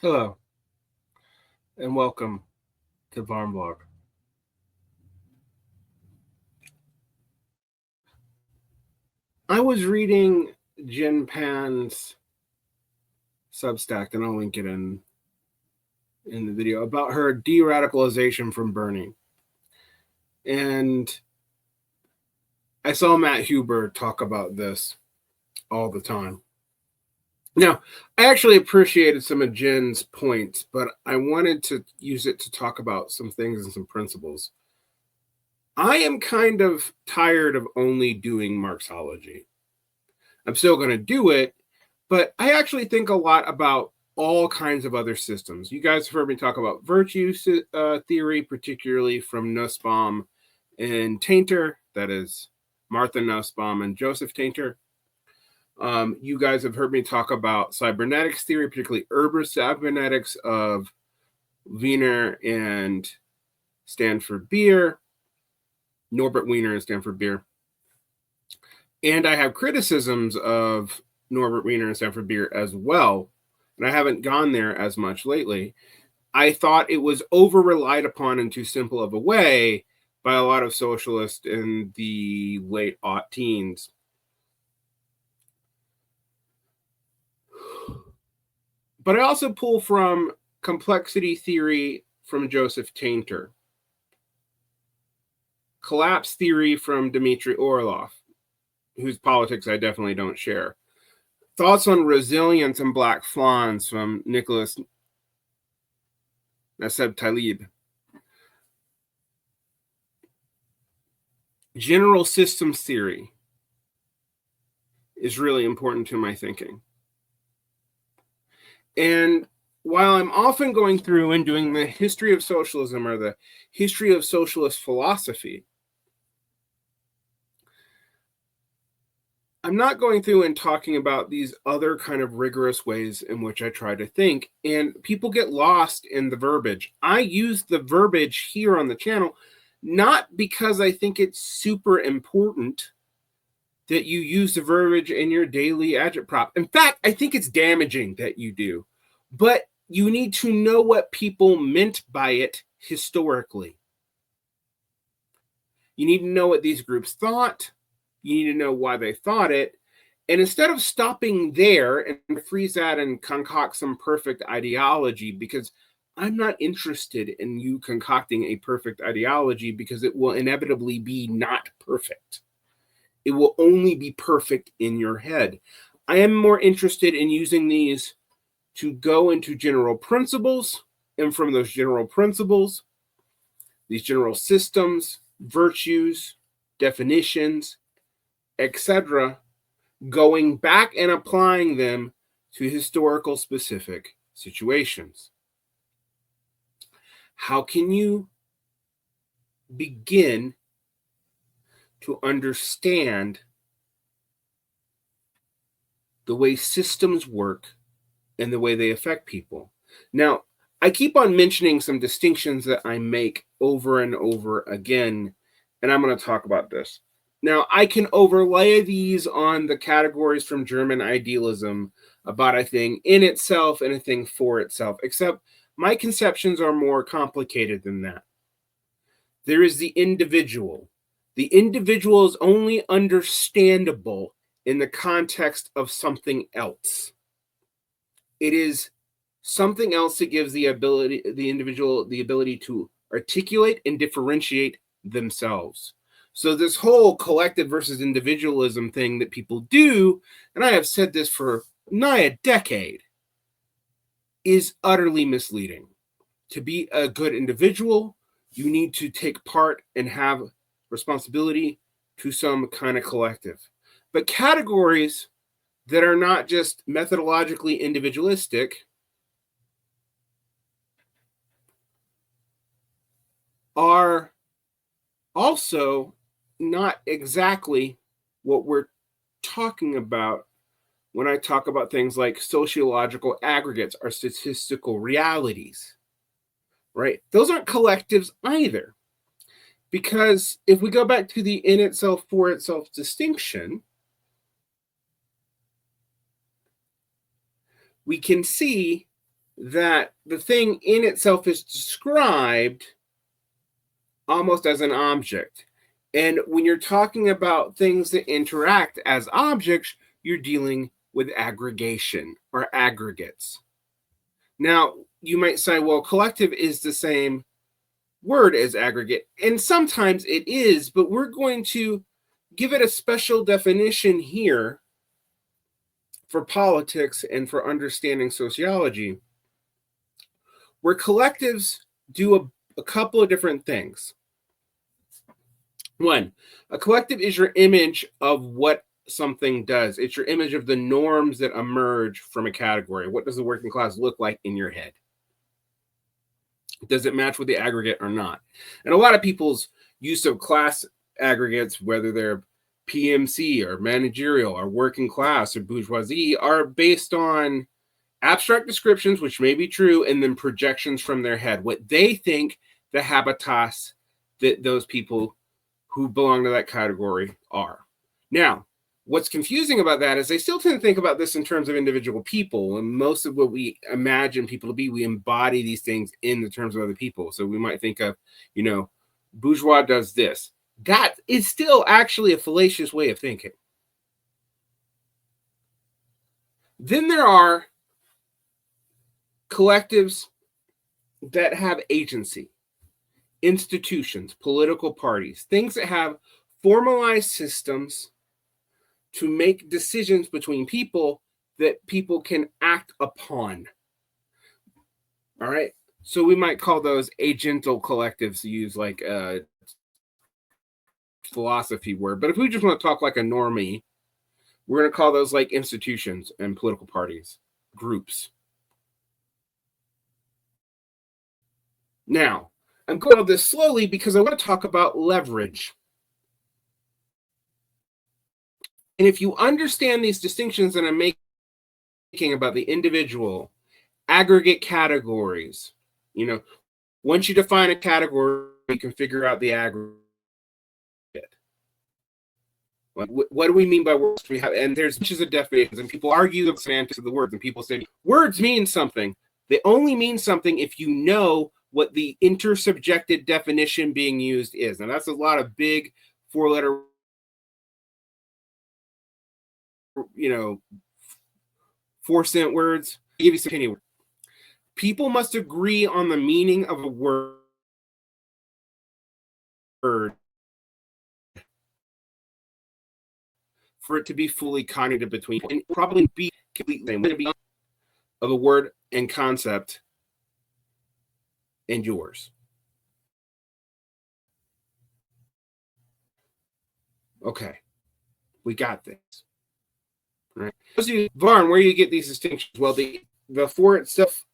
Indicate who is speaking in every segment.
Speaker 1: Hello, and welcome to Varn Blog. I was reading Jin Pan's Substack, and I'll link it in the video, about her de-radicalization from burning. And I saw Matt Huber talk about this all the time. Now, I actually appreciated some of Jin's points, but I wanted to use it to talk about some things and some principles. I am kind of tired of only doing Marxology. I'm still going to do it, but I actually think a lot about all kinds of other systems. You guys have heard me talk about virtue theory, particularly from Nussbaum and Tainter, that is Martha Nussbaum and Joseph Tainter. You guys have heard me talk about cybernetics theory, particularly urban cybernetics of Wiener and Stanford Beer, Norbert Wiener and Stanford Beer. And I have criticisms of Norbert Wiener and Stanford Beer as well, and I haven't gone there as much lately. I thought it was over-relied upon in too simple of a way by a lot of socialists in the late teens. But I also pull from complexity theory from Joseph Tainter, collapse theory from Dmitry Orlov, whose politics I definitely don't share, thoughts on resilience and black swans from Nicholas Naseb Taleb, general systems theory is really important to my thinking. And while I'm often going through and doing the history of socialism or the history of socialist philosophy, I'm not going through and talking about these other kind of rigorous ways in which I try to think, and people get lost in the verbiage. I use the verbiage here on the channel not because I think it's super important that you use the verbiage in your daily agitprop. In fact, I think it's damaging that you do. But you need to know what people meant by it historically. You need to know what these groups thought. You need to know why they thought it. And instead of stopping there and freeze that and concoct some perfect ideology, because I'm not interested in you concocting a perfect ideology, because it will inevitably be not perfect. It will only be perfect in your head. I am more interested in using these to go into general principles, and from those general principles, these general systems, virtues, definitions, etc., going back and applying them to historical specific situations. How can you begin to understand the way systems work and the way they affect people? Now, I keep on mentioning some distinctions that I make over and over again, and I'm going to talk about this. Now, I can overlay these on the categories from German idealism about a thing in itself and a thing for itself, except my conceptions are more complicated than that. There is the individual. The individual is only understandable in the context of something else. It is something else that gives the individual the ability to articulate and differentiate themselves. So this whole collective versus individualism thing that people do, and I have said this for nigh a decade, is utterly misleading. To be a good individual, you need to take part and have responsibility to some kind of collective. But categories that are not just methodologically individualistic are also not exactly what we're talking about when I talk about things like sociological aggregates or statistical realities, right? Those aren't collectives either. Because if we go back to the in itself, for itself distinction, we can see that the thing in itself is described almost as an object. And when you're talking about things that interact as objects, you're dealing with aggregation or aggregates. Now, you might say, well, collective is the same word as aggregate, and sometimes it is, but we're going to give it a special definition here for politics and for understanding sociology, where collectives do a couple of different things. One, a collective is your image of what something does. It's your image of the norms that emerge from a category. What does the working class look like in your head? Does it match with the aggregate or not? And a lot of people's use of class aggregates, whether they're PMC or managerial or working class or bourgeoisie, are based on abstract descriptions, which may be true, and then projections from their head, what they think the habitats that those people who belong to that category are. Now, what's confusing about that is they still tend to think about this in terms of individual people, and most of what we imagine people to be, we embody these things in the terms of other people. So we might think of, bourgeois does this. That is still actually a fallacious way of thinking. Then there are collectives that have agency, institutions, political parties, things that have formalized systems to make decisions between people that people can act upon. All right. So we might call those agental collectives, to use like a philosophy word. But if we just want to talk like a normie, we're going to call those like institutions and political parties, groups. Now, I'm going to this slowly because I want to talk about leverage. And if you understand these distinctions that I'm making about the individual, aggregate categories, once you define a category, you can figure out the aggregate. What do we mean by words? We have, and there's bunches of definitions, and people argue the semantics of the words, and people say words mean something. They only mean something if you know what the intersubjected definition being used is. And that's a lot of big 4-letter, 4-cent words. I'll give you some penny words. People must agree on the meaning of a word for it to be fully cognitive between people, and probably be completely of a word and concept and yours. Okay, we got this. All right. Varn, where do you get these distinctions? Well, the for itself,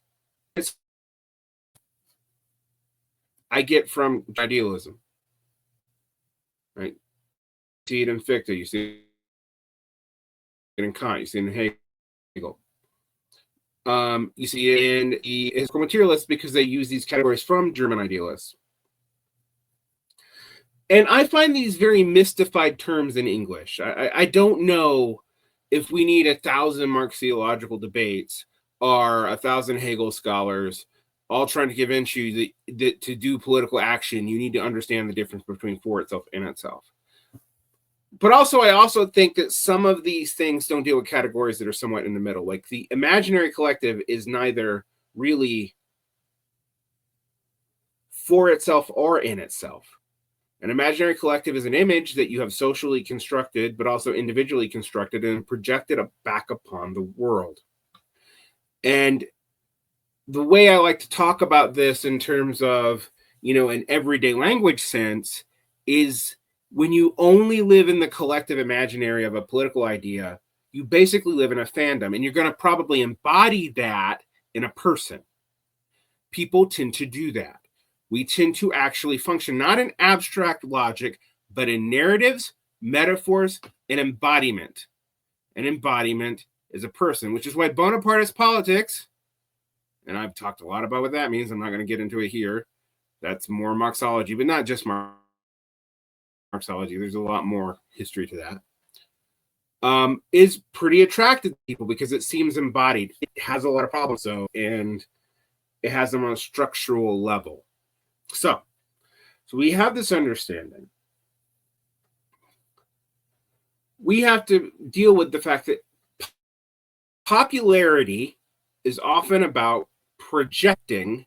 Speaker 1: I get from idealism. Right? You see it in Fichte, you see it in Kant, you see it in Hegel. You see it in the historical materialists because they use these categories from German idealists. And I find these very mystified terms in English. I don't know if we need 1,000 Marxiological debates or 1,000 Hegel scholars all trying to convince you that to do political action, you need to understand the difference between for itself and itself. But I also think that some of these things don't deal with categories that are somewhat in the middle. Like the imaginary collective is neither really for itself or in itself. An imaginary collective is an image that you have socially constructed, but also individually constructed and projected back upon the world. And the way I like to talk about this in terms of, an everyday language sense is when you only live in the collective imaginary of a political idea, you basically live in a fandom, and you're going to probably embody that in a person. People tend to do that. We tend to actually function not in abstract logic, but in narratives, metaphors, and embodiment. An embodiment is a person, which is why Bonapartist politics, and I've talked a lot about what that means. I'm not going to get into it here. That's more Marxology, but not just Marxology. There's a lot more history to that. Is pretty attractive to people because it seems embodied. It has a lot of problems, and It has them on a structural level. So we have this understanding. We have to deal with the fact that popularity is often about projecting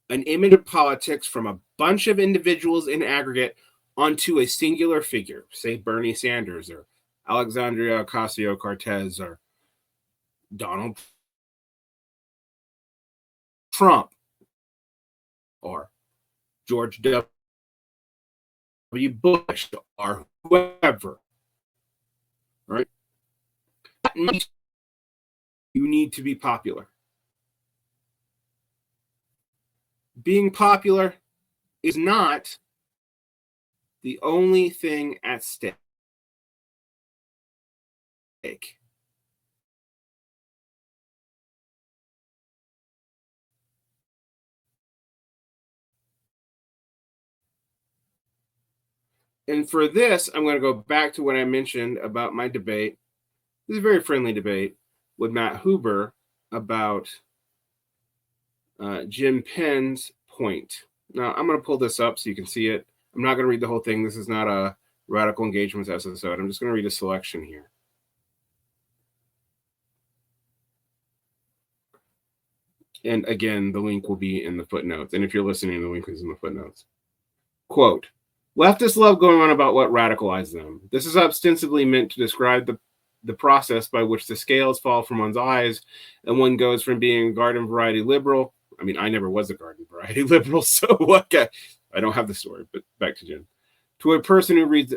Speaker 1: an image of politics from a bunch of individuals in aggregate onto a singular figure, say Bernie Sanders or Alexandria Ocasio-Cortez or Donald Trump or George W. Bush or whoever, right? You need to be popular. Being popular is not the only thing at stake. And for this, I'm going to go back to what I mentioned about my debate. This is a very friendly debate with Matt Huber about Jim Penn's point. Now, I'm going to pull this up so you can see it. I'm not going to read the whole thing. This is not a radical engagements episode. I'm just going to read a selection here. And again, the link will be in the footnotes. And if you're listening, the link is in the footnotes. Quote, leftists love going on about what radicalized them. This is ostensibly meant to describe the process by which the scales fall from one's eyes and one goes from being a garden variety liberal. I mean, I never was a garden variety liberal, so okay. I don't have the story, but back to Jim. To a person who reads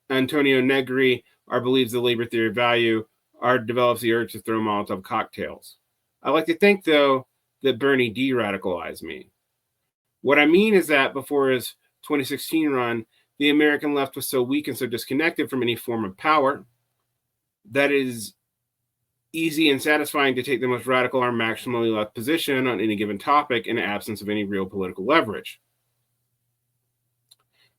Speaker 1: Antonio Negri or believes the labor theory of value or develops the urge to throw Molotov cocktails. I like to think, though, that Bernie de-radicalized me. What I mean is that before his 2016 run, the American left was so weak and so disconnected from any form of power that it is easy and satisfying to take the most radical or maximally left position on any given topic in the absence of any real political leverage.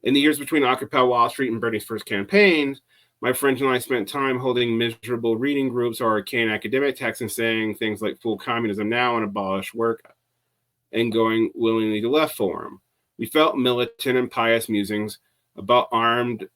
Speaker 1: In the years between Occupy Wall Street and Bernie's first campaigns, my friends and I spent time holding miserable reading groups or arcane academic texts and saying things like "full communism now" and "abolish work," and going willingly to left forum. We felt militant and pious musings about armed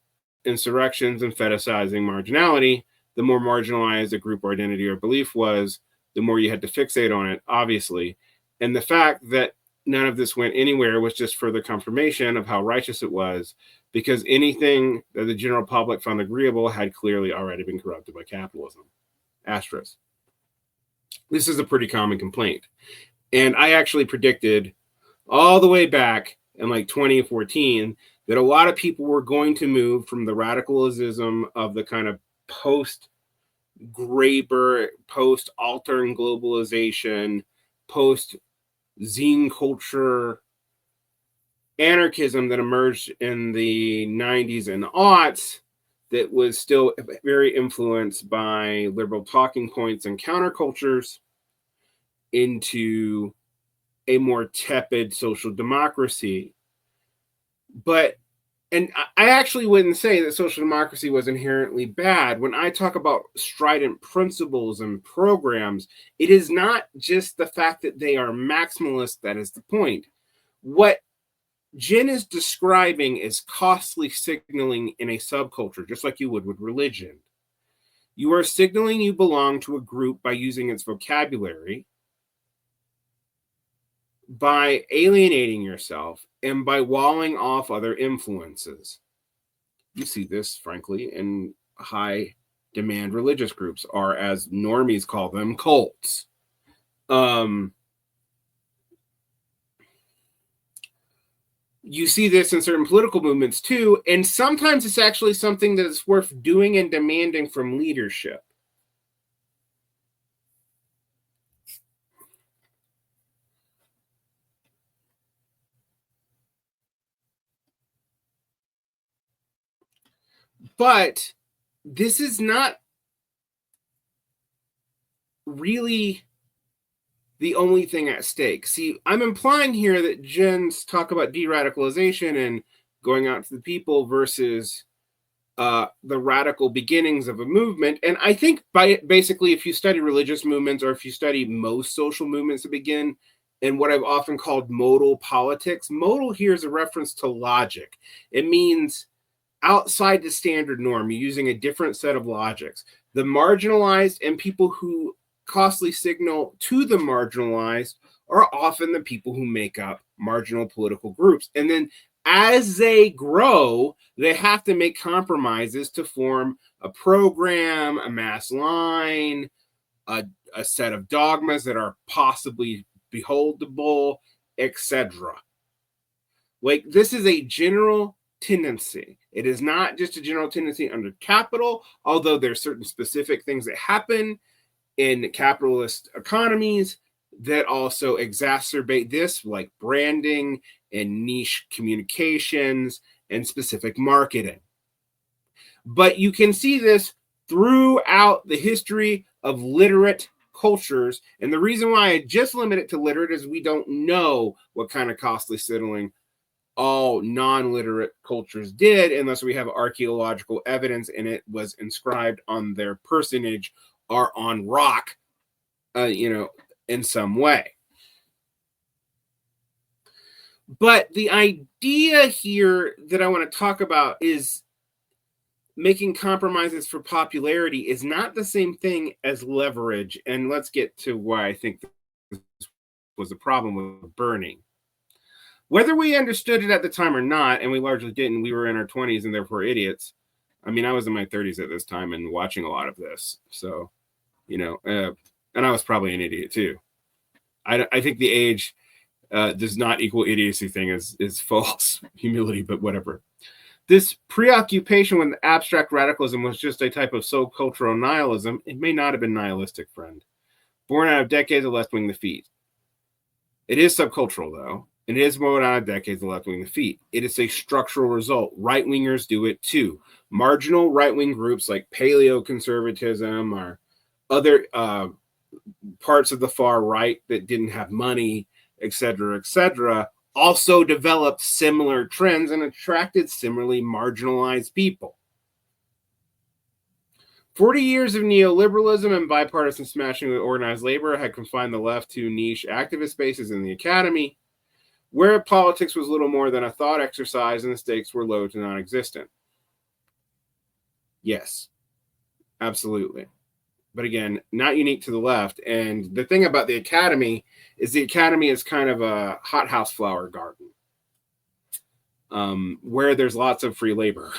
Speaker 1: insurrections and fetishizing marginality. The more marginalized a group or identity or belief was, the more you had to fixate on it, obviously. And the fact that none of this went anywhere was just further confirmation of how righteous it was, because anything that the general public found agreeable had clearly already been corrupted by capitalism. Asterisk. This is a pretty common complaint. And I actually predicted all the way back in like 2014 that a lot of people were going to move from the radicalism of the kind of post-Graeber, post-altering globalization, post-zine culture anarchism that emerged in the 90s and aughts that was still very influenced by liberal talking points and countercultures into a more tepid social democracy. And I actually wouldn't say that social democracy was inherently bad. When I talk about strident principles and programs, it is not just the fact that they are maximalist that is the point. What Jen is describing is costly signaling in a subculture, just like you would with religion. You are signaling you belong to a group by using its vocabulary, by alienating yourself, and by walling off other influences. You see this, frankly, in high demand religious groups, or as normies call them, cults. You see this in certain political movements too, and sometimes it's actually something that's worth doing and demanding from leadership. But this is not really the only thing at stake. See, I'm implying here that Jen's talk about de-radicalization and going out to the people versus the radical beginnings of a movement. And I think basically, if you study religious movements or if you study most social movements that begin and what I've often called modal politics. Modal here is a reference to logic. It means outside the standard norm. You're using a different set of logics. The marginalized and people who costly signal to the marginalized are often the people who make up marginal political groups. And then as they grow, they have to make compromises to form a program, a mass line, a set of dogmas that are possibly beholdable, etc. Like, this is a general tendency. It is not just a general tendency under capital, although there's certain specific things that happen in capitalist economies that also exacerbate this, like branding and niche communications and specific marketing. But you can see this throughout the history of literate cultures. And the reason why I just limit it to literate is we don't know what kind of costly settling all non-literate cultures did unless we have archaeological evidence and it was inscribed on their personage or on rock, in some way. But the idea here that I want to talk about is making compromises for popularity is not the same thing as leverage. And let's get to why I think this was a problem with burning. Whether we understood it at the time or not, and we largely didn't, we were in our 20s and therefore idiots. I mean, I was in my 30s at this time and watching a lot of this. So, and I was probably an idiot too. I think the age does not equal idiocy thing is false humility, but whatever. This preoccupation with abstract radicalism was just a type of subcultural nihilism. It may not have been nihilistic, friend. Born out of decades of left-wing defeat. It is subcultural, though. It is born out of decades of left-wing defeat. It is a structural result. Right-wingers do it too. Marginal right-wing groups like paleoconservatism or other parts of the far right that didn't have money, etc., also developed similar trends and attracted similarly marginalized people. 40 years of neoliberalism and bipartisan smashing with organized labor had confined the left to niche activist spaces in the academy, where politics was little more than a thought exercise and the stakes were low to non-existent. Yes, absolutely. But again, not unique to the left. And the thing about the academy is kind of a hothouse flower garden, where there's lots of free labor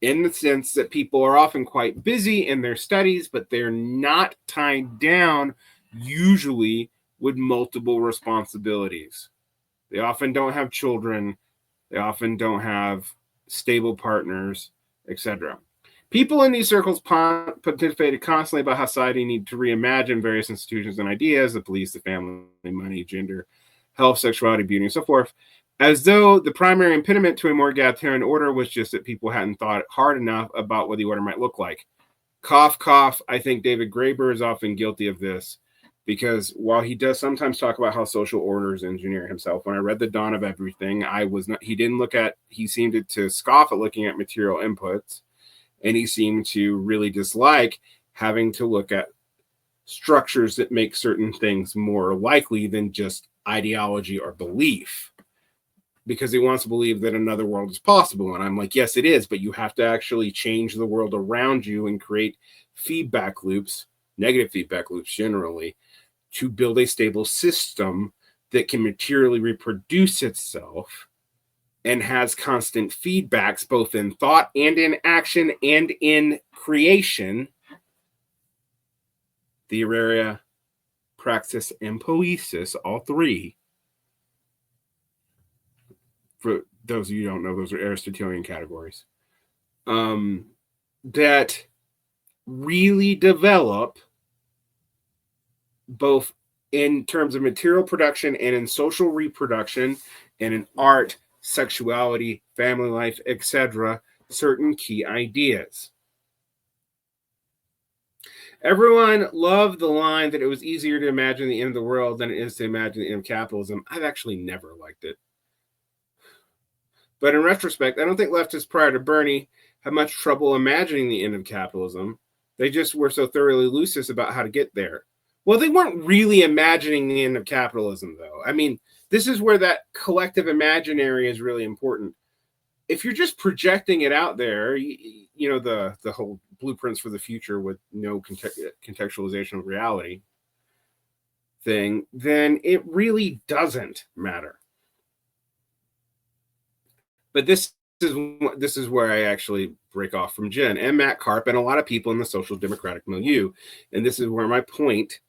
Speaker 1: in the sense that people are often quite busy in their studies, but they're not tied down usually with multiple responsibilities. They often don't have children. They often don't have stable partners, etc. People in these circles pontificated constantly about how society needed to reimagine various institutions and ideas, the police, the family, money, gender, health, sexuality, beauty, and so forth, as though the primary impediment to a more egalitarian order was just that people hadn't thought hard enough about what the order might look like. Cough, cough. I think David Graeber is often guilty of this, because while he does sometimes talk about how social order is engineering himself, when I read The Dawn of Everything, he seemed to scoff at looking at material inputs. And he seemed to really dislike having to look at structures that make certain things more likely than just ideology or belief, because he wants to believe that another world is possible. And I'm like, yes, it is, but you have to actually change the world around you and create feedback loops, negative feedback loops generally, to build a stable system that can materially reproduce itself and has constant feedbacks, both in thought and in action and in creation. Theoria, praxis, and poiesis, all three. For those of you who don't know, those are Aristotelian categories. That really develop both in terms of material production and in social reproduction and in art, sexuality, family life, etc., certain key ideas. Everyone loved the line that it was easier to imagine the end of the world than it is to imagine the end of capitalism. I've actually never liked it. But in retrospect, I don't think leftists prior to Bernie had much trouble imagining the end of capitalism. They just were so thoroughly elusive about how to get there. Well, they weren't really imagining the end of capitalism, though. I mean, this is where that collective imaginary is really important. If you're just projecting it out there, you know, the whole blueprints for the future with no contextualization of reality thing, then it really doesn't matter. But this is where I actually break off from Jen and Matt Karp and a lot of people in the social democratic milieu. And this is where my point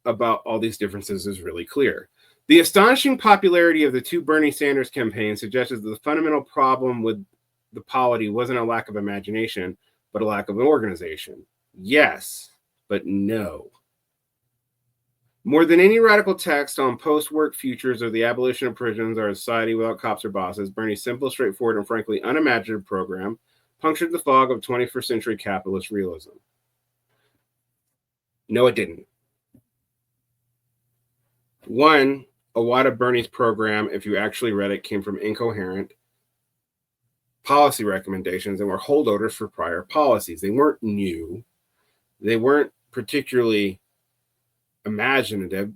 Speaker 1: about all these differences is really clear. The astonishing popularity of the two Bernie Sanders campaigns suggests that the fundamental problem with the polity wasn't a lack of imagination, but a lack of organization. Yes, but no. More than any radical text on post-work futures or the abolition of prisons or a society without cops or bosses, Bernie's simple, straightforward, and frankly unimaginative program punctured the fog of 21st century capitalist realism. No, it didn't. One, a lot of Bernie's program, if you actually read it, came from incoherent policy recommendations and were holdovers for prior policies. They weren't new. They weren't particularly imaginative,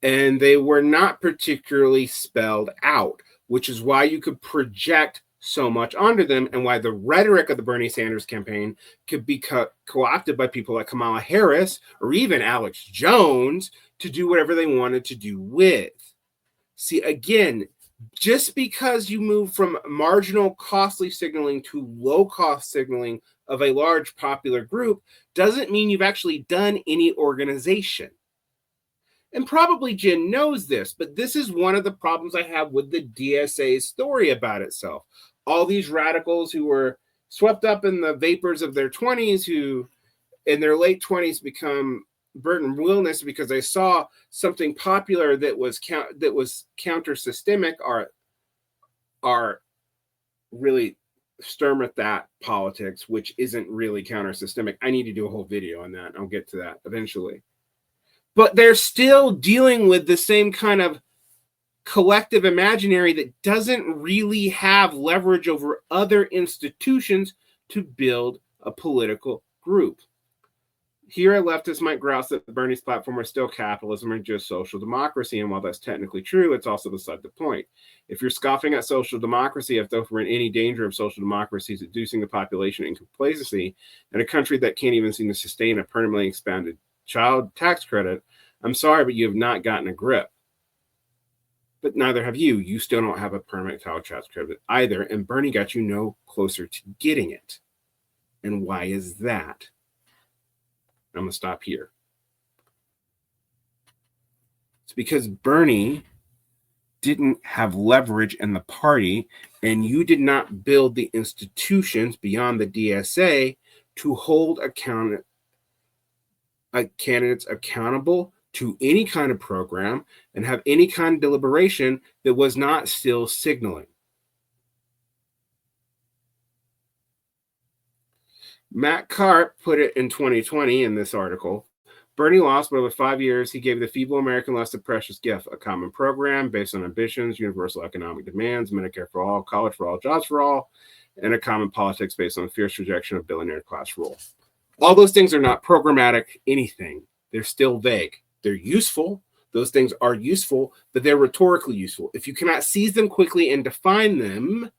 Speaker 1: and they were not particularly spelled out, which is why you could project so much onto them and why the rhetoric of the Bernie Sanders campaign could be co-opted by people like Kamala Harris or even Alex Jones to do whatever they wanted to do with. See, again, just because you move from marginal costly signaling to low cost signaling of a large popular group doesn't mean you've actually done any organization. And probably Jen knows this, but this is one of the problems I have with the DSA's story about itself. All these radicals who were swept up in the vapors of their 20s, who in their late 20s become burden wilderness because they saw something popular that was counter systemic, are really stern at that politics, which isn't really counter systemic. I need to do a whole video on that. I'll get to that eventually. But they're still dealing with the same kind of collective imaginary that doesn't really have leverage over other institutions to build a political group. Here, leftists might grouse that Bernie's platform is still capitalism or just social democracy. And while that's technically true, it's also beside the point. If you're scoffing at social democracy, if we're in any danger of social democracy reducing the population in complacency in a country that can't even seem to sustain a permanently expanded child tax credit, I'm sorry, but you have not gotten a grip. But neither have you. You still don't have a permanent child tax credit either. And Bernie got you no closer to getting it. And why is that? I'm going to stop here. It's because Bernie didn't have leverage in the party, and you did not build the institutions beyond the DSA to hold candidates accountable to any kind of program and have any kind of deliberation that was not still signaling. Matt Karp put it in 2020 in this article. Bernie lost, but over 5 years, he gave the feeble American less a precious gift, a common program based on ambitions, universal economic demands, Medicare for all, college for all, jobs for all, and a common politics based on fierce rejection of billionaire class rule. All those things are not programmatic anything. They're still vague. They're useful. Those things are useful, but they're rhetorically useful. If you cannot seize them quickly and define them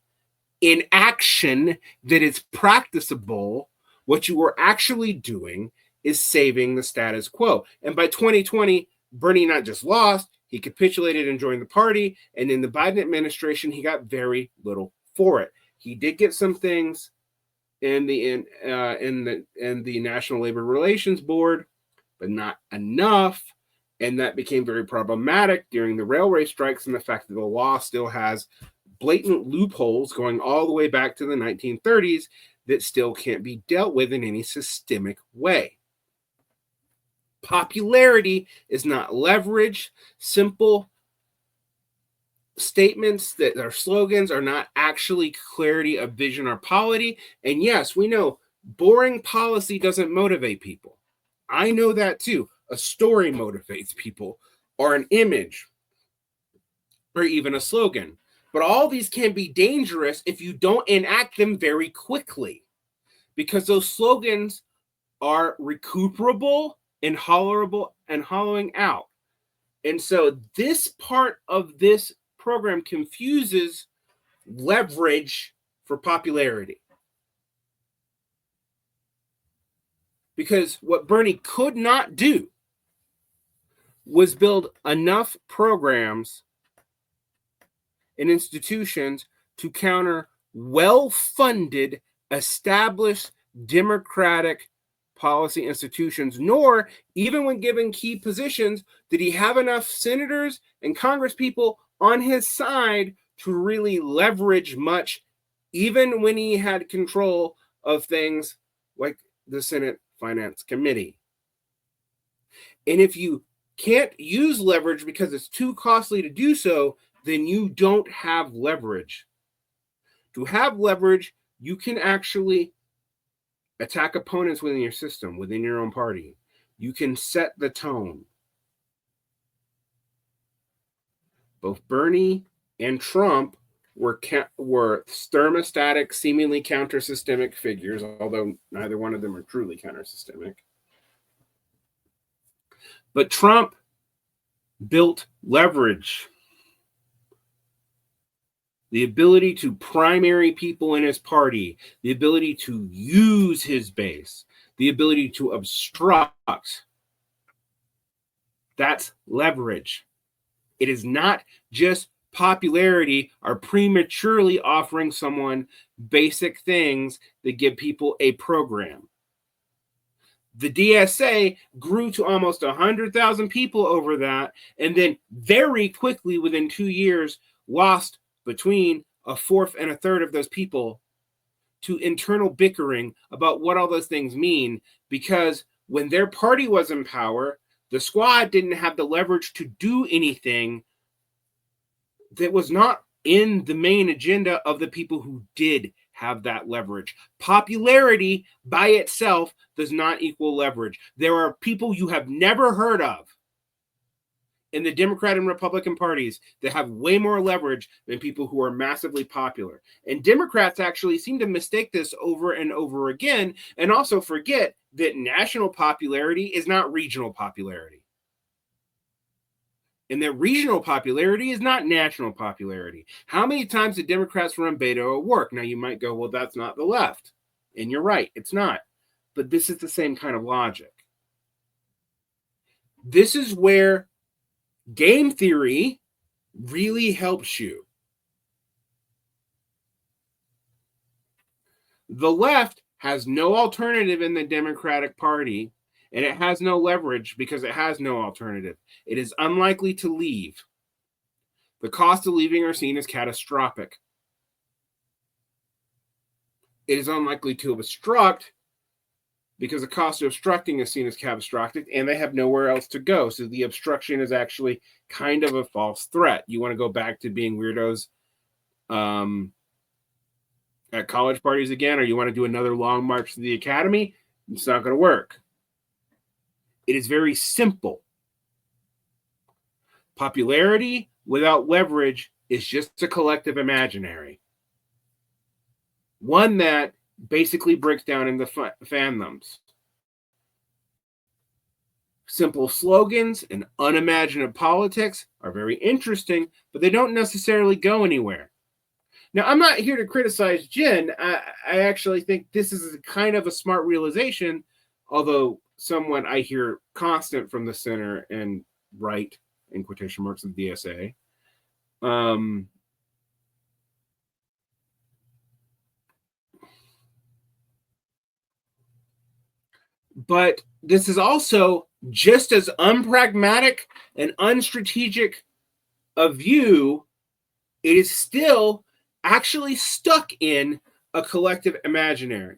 Speaker 1: in action that is practicable, what you are actually doing is saving the status quo. And by 2020, Bernie not just lost, he capitulated and joined the party. And in the Biden administration, he got very little for it. He did get some things in the National Labor Relations Board, but not enough. And that became very problematic during the railway strikes and the fact that the law still has blatant loopholes going all the way back to the 1930s that still can't be dealt with in any systemic way. Popularity is not leverage. Simple statements that are slogans are not actually clarity of vision or polity. And yes, we know boring policy doesn't motivate people. I know that too. A story motivates people, or an image, or even a slogan. But all these can be dangerous if you don't enact them very quickly, because those slogans are recuperable and hollowing out. And so this part of this program confuses leverage for popularity. Because what Bernie could not do was build enough programs and institutions to counter well-funded, established democratic policy institutions, nor, even when given key positions, did he have enough senators and congresspeople on his side to really leverage much, even when he had control of things like the Senate Finance Committee. And if you can't use leverage because it's too costly to do so, then you don't have leverage. To have leverage, you can actually attack opponents within your system, within your own party. You can set the tone. Both Bernie and Trump were thermostatic, seemingly counter-systemic figures, although neither one of them are truly counter-systemic. But Trump built leverage. The ability to primary people in his party, the ability to use his base, the ability to obstruct. That's leverage. It is not just popularity or prematurely offering someone basic things that give people a program. The DSA grew to almost 100,000 people over that, and then very quickly, within 2 years, lost between a fourth and a third of those people to internal bickering about what all those things mean, because when their party was in power, the squad didn't have the leverage to do anything that was not in the main agenda of the people who did have that leverage. Popularity by itself does not equal leverage. There are people you have never heard of in the Democrat and Republican parties that have way more leverage than people who are massively popular. And Democrats actually seem to mistake this over and over again, and also forget that national popularity is not regional popularity. And that regional popularity is not national popularity. How many times did Democrats run Beto at work? Now you might go, well, that's not the left. And you're right, it's not. But this is the same kind of logic. This is where game theory really helps you. The left has no alternative in the Democratic Party, and it has no leverage because it has no alternative. It is unlikely to leave. The costs of leaving are seen as catastrophic. It is unlikely to obstruct because the cost of obstructing is seen as catastrophic, and they have nowhere else to go. So the obstruction is actually kind of a false threat. You want to go back to being weirdos at college parties again, or you want to do another long march to the academy? It's not going to work. It is very simple. Popularity without leverage is just a collective imaginary. One that basically breaks down into fandoms. Simple slogans and unimaginative politics are very interesting, but they don't necessarily go anywhere. Now, I'm not here to criticize Jen. I actually think this is kind of a smart realization, although somewhat I hear constant from the center and right, in quotation marks, of the DSA. But this is also just as unpragmatic and unstrategic a view. It is still actually stuck in a collective imaginary.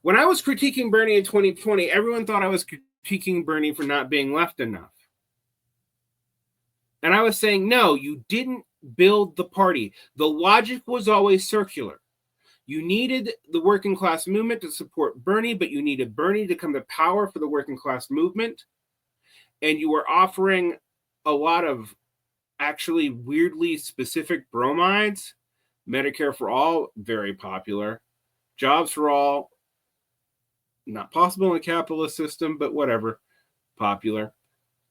Speaker 1: When I was critiquing Bernie in 2020, everyone thought I was critiquing Bernie for not being left enough. And I was saying, no, you didn't build the party. The logic was always circular. You needed the working class movement to support Bernie, but you needed Bernie to come to power for the working class movement. And you were offering a lot of actually weirdly specific bromides. Medicare for all, very popular. Jobs for all, not possible in a capitalist system, but whatever. popular.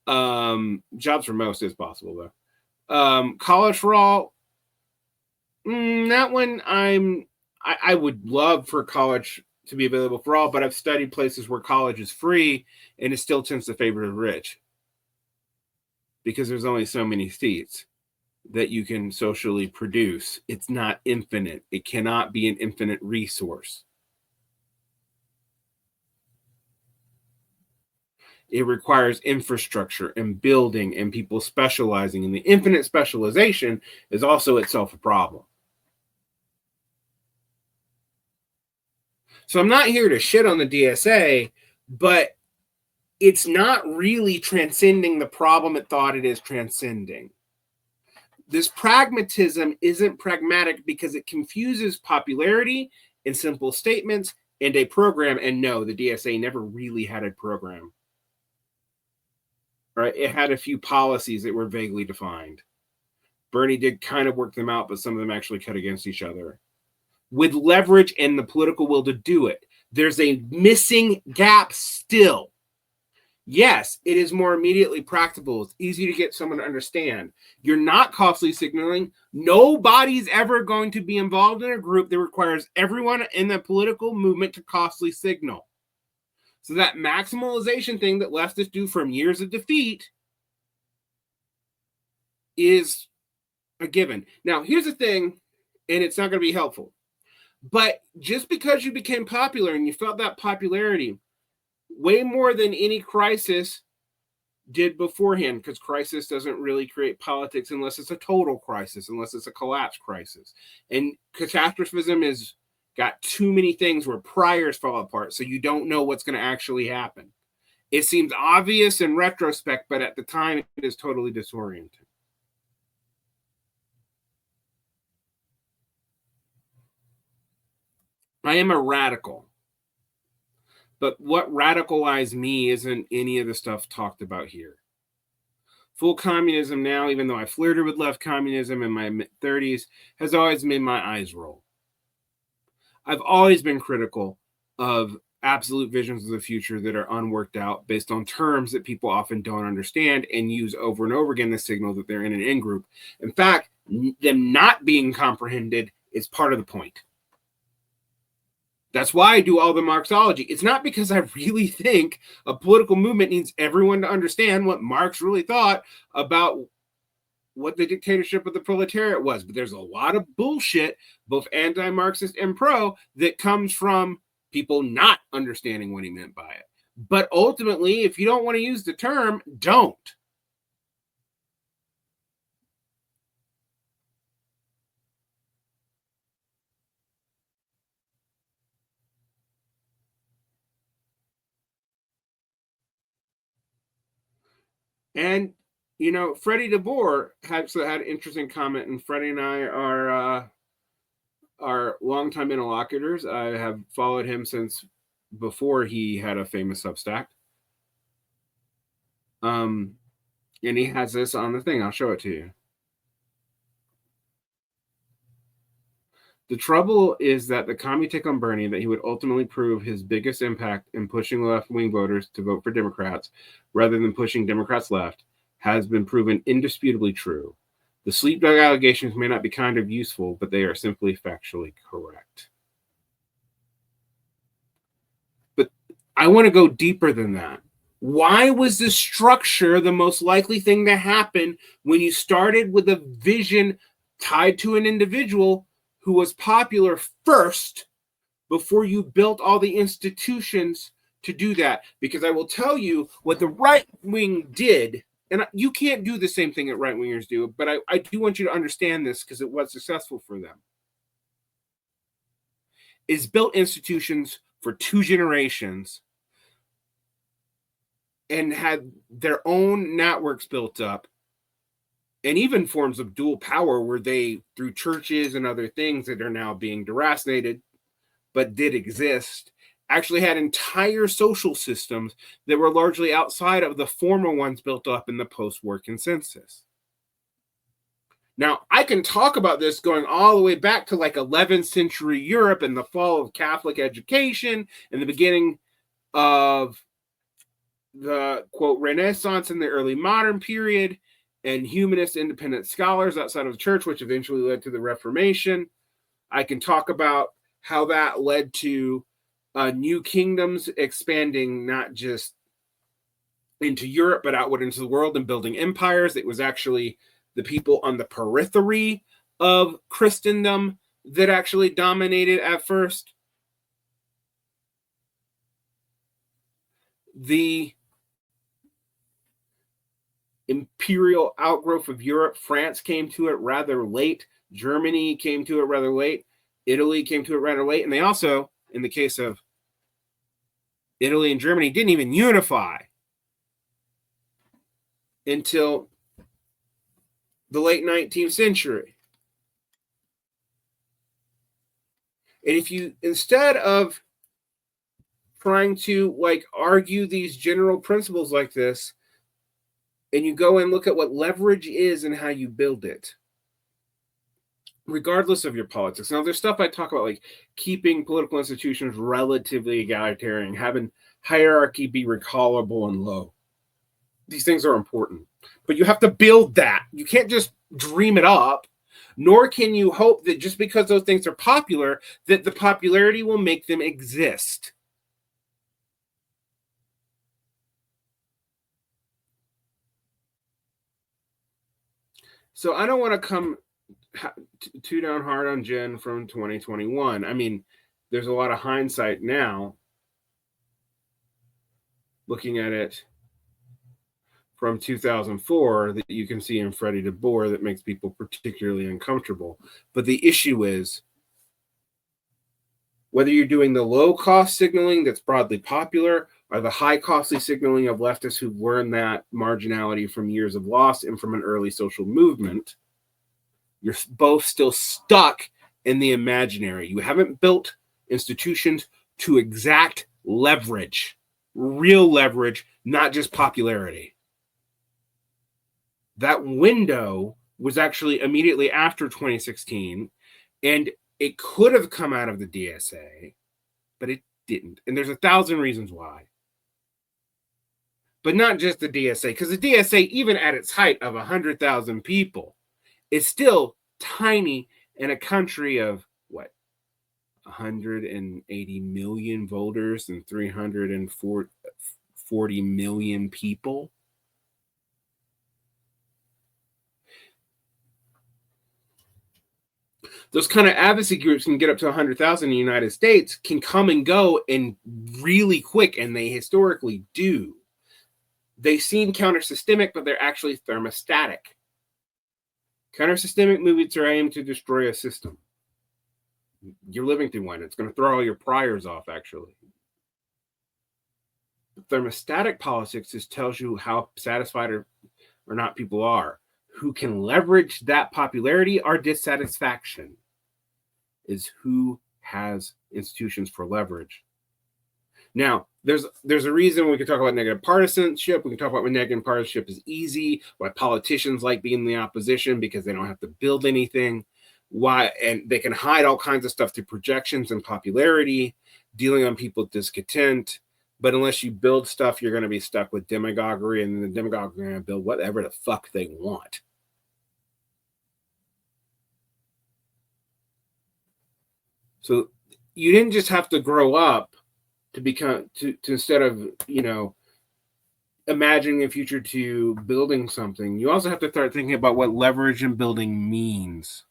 Speaker 1: Jobs for most is possible though. College for all, that one I would love for college to be available for all, but I've studied places where college is free and it still tends to favor the rich because there's only so many seats that you can socially produce. It's not infinite. It cannot be an infinite resource. It requires infrastructure and building and people specializing, and the infinite specialization is also itself a problem. So I'm not here to shit on the DSA, but it's not really transcending the problem it thought it is transcending. This pragmatism isn't pragmatic because it confuses popularity and simple statements and a program. And no, the DSA never really had a program. Right? It had a few policies that were vaguely defined. Bernie did kind of work them out, but some of them actually cut against each other. With leverage and the political will to do it, there's a missing gap still. Yes, it is more immediately practicable. It's easy to get someone to understand. You're not costly signaling. Nobody's ever going to be involved in a group that requires everyone in the political movement to costly signal. So that maximalization thing that leftists do from years of defeat is a given. Now, here's the thing, and it's not going to be helpful. But just because you became popular and you felt that popularity way more than any crisis did beforehand, because crisis doesn't really create politics unless it's a total crisis, unless it's a collapse crisis. And catastrophism is got too many things where priors fall apart, so you don't know what's going to actually happen. It seems obvious in retrospect, but at the time it is totally disorienting. I am a radical. But what radicalized me isn't any of the stuff talked about here. Full communism now, even though I flirted with left communism in my mid-30s, has always made my eyes roll. I've always been critical of absolute visions of the future that are unworked out based on terms that people often don't understand and use over and over again to signal that they're in an in-group. In fact, them not being comprehended is part of the point. That's why I do all the Marxology. It's not because I really think a political movement needs everyone to understand what Marx really thought about what the dictatorship of the proletariat was. But there's a lot of bullshit, both anti-Marxist and pro, that comes from people not understanding what he meant by it. But ultimately, if you don't want to use the term, don't. And, you know, Freddie DeBoer had an interesting comment, and Freddie and I are longtime interlocutors. I have followed him since before he had a famous Substack. And he has this on the thing. I'll show it to you. The trouble is that the commie take on Bernie that he would ultimately prove his biggest impact in pushing left-wing voters to vote for Democrats rather than pushing Democrats left has been proven indisputably true. The sleep dog allegations may not be kind of useful, but they are simply factually correct. But I want to go deeper than that. Why was this structure the most likely thing to happen when you started with a vision tied to an individual who was popular first before you built all the institutions to do that? Because I will tell you what the right wing did, and you can't do the same thing that right wingers do, but I do want you to understand this because it was successful for them, is built institutions for 2 generations and had their own networks built up, and even forms of dual power where they, through churches and other things that are now being deracinated, but did exist, actually had entire social systems that were largely outside of the former ones built up in the post-war consensus. Now, I can talk about this going all the way back to like 11th century Europe and the fall of Catholic education and the beginning of the, quote, Renaissance in the early modern period and humanist independent scholars outside of the church, which eventually led to the Reformation. I can talk about how that led to new kingdoms expanding not just into Europe, but outward into the world and building empires. It was actually the people on the periphery of Christendom that actually dominated at first. The imperial outgrowth of Europe, France came to it rather late. Germany came to it rather late. Italy came to it rather late. And they also, in the case of Italy and Germany, didn't even unify until the late 19th century. And if you, instead of trying to like argue these general principles like this, and you go and look at what leverage is and how you build it, regardless of your politics. Now, there's stuff I talk about, like keeping political institutions relatively egalitarian, having hierarchy be recallable and low. These things are important, but you have to build that. You can't just dream it up, nor can you hope that just because those things are popular, that the popularity will make them exist. So I don't want to come too down hard on Jen from 2021. I mean, there's a lot of hindsight now looking at it from 2004 that you can see in Freddie DeBoer that makes people particularly uncomfortable. But the issue is whether you're doing the low cost signaling that's broadly popular or the high costly signaling of leftists who've learned that marginality from years of loss and from an early social movement, you're both still stuck in the imaginary. You haven't built institutions to exact leverage, real leverage, not just popularity. That window was actually immediately after 2016, and it could have come out of the DSA, but it didn't. And there's 1,000 reasons why. But not just the DSA, because the DSA, even at its height of 100,000 people, is still tiny in a country of, what, 180 million voters and 340 million people. Those kind of advocacy groups can get up to 100,000 in the United States, can come and go and really quick, and they historically do. They seem counter-systemic, but they're actually thermostatic. Counter-systemic movements are aimed to destroy a system. You're living through one. It's going to throw all your priors off, actually. Thermostatic politics just tells you how satisfied or not people are. Who can leverage that popularity or dissatisfaction is who has institutions for leverage. Now, there's a reason we can talk about negative partisanship. We can talk about when negative partisanship is easy, why politicians like being in the opposition because they don't have to build anything, why, and they can hide all kinds of stuff through projections and popularity, dealing on people's discontent. But unless you build stuff, you're going to be stuck with demagoguery, and the demagogues are going to build whatever the fuck they want. So you didn't just have to grow up to become to instead of, you know, imagining a future to building something. You also have to start thinking about what leverage and building means.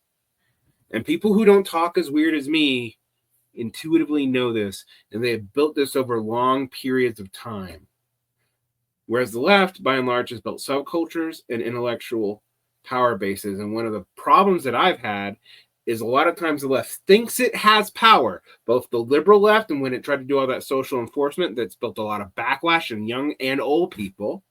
Speaker 1: And people who don't talk as weird as me intuitively know this, and they have built this over long periods of time. Whereas the left, by and large, has built subcultures and intellectual power bases. And one of the problems that I've had is a lot of times the left thinks it has power, both the liberal left, and when it tried to do all that social enforcement, that's built a lot of backlash in young and old people.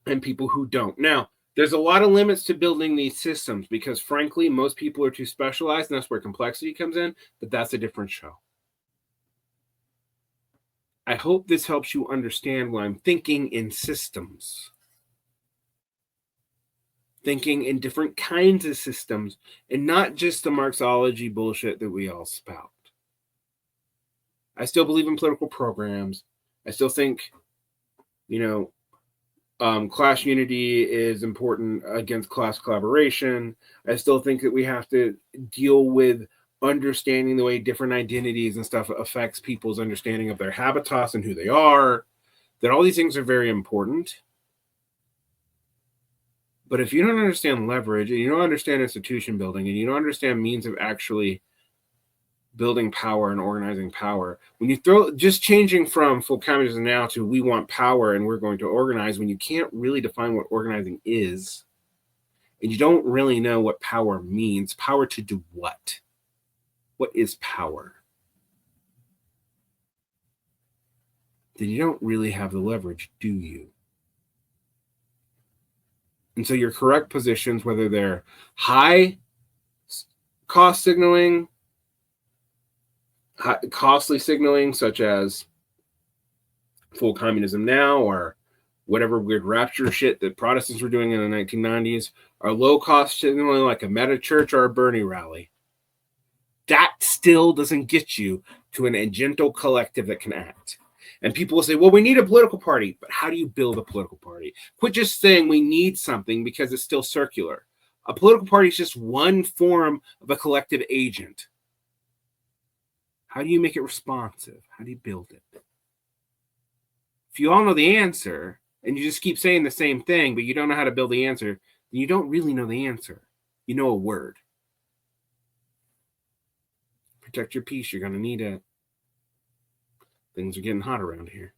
Speaker 1: And people who don't. Now, there's a lot of limits to building these systems because, frankly, most people are too specialized, and that's where complexity comes in, but that's a different show. I hope this helps you understand why I'm thinking in systems. Thinking in different kinds of systems, and not just the Marxology bullshit that we all spout. I still believe in political programs. I still think, class unity is important against class collaboration. I still think that we have to deal with understanding the way different identities and stuff affects people's understanding of their habitats and who they are, that all these things are very important. But if you don't understand leverage and you don't understand institution building and you don't understand means of actually building power and organizing power, when you throw just changing from full communism now to we want power and we're going to organize, when you can't really define what organizing is and you don't really know what power means, power to do what? What is power? Then you don't really have the leverage, do you? And so your correct positions, whether they're high cost signaling, costly signaling, such as full communism now, or whatever weird rapture shit that Protestants were doing in the 1990s, or low cost signaling like a meta church or a Bernie rally, that still doesn't get you to an agential collective that can act. And people will say, well, we need a political party. But how do you build a political party? Quit just saying we need something because it's still circular. A political party is just one form of a collective agent. How do you make it responsive? How do you build it? If you all know the answer and you just keep saying the same thing, but you don't know how to build the answer, then you don't really know the answer. You know a word. Protect your peace. You're going to need it. Things are getting hot around here.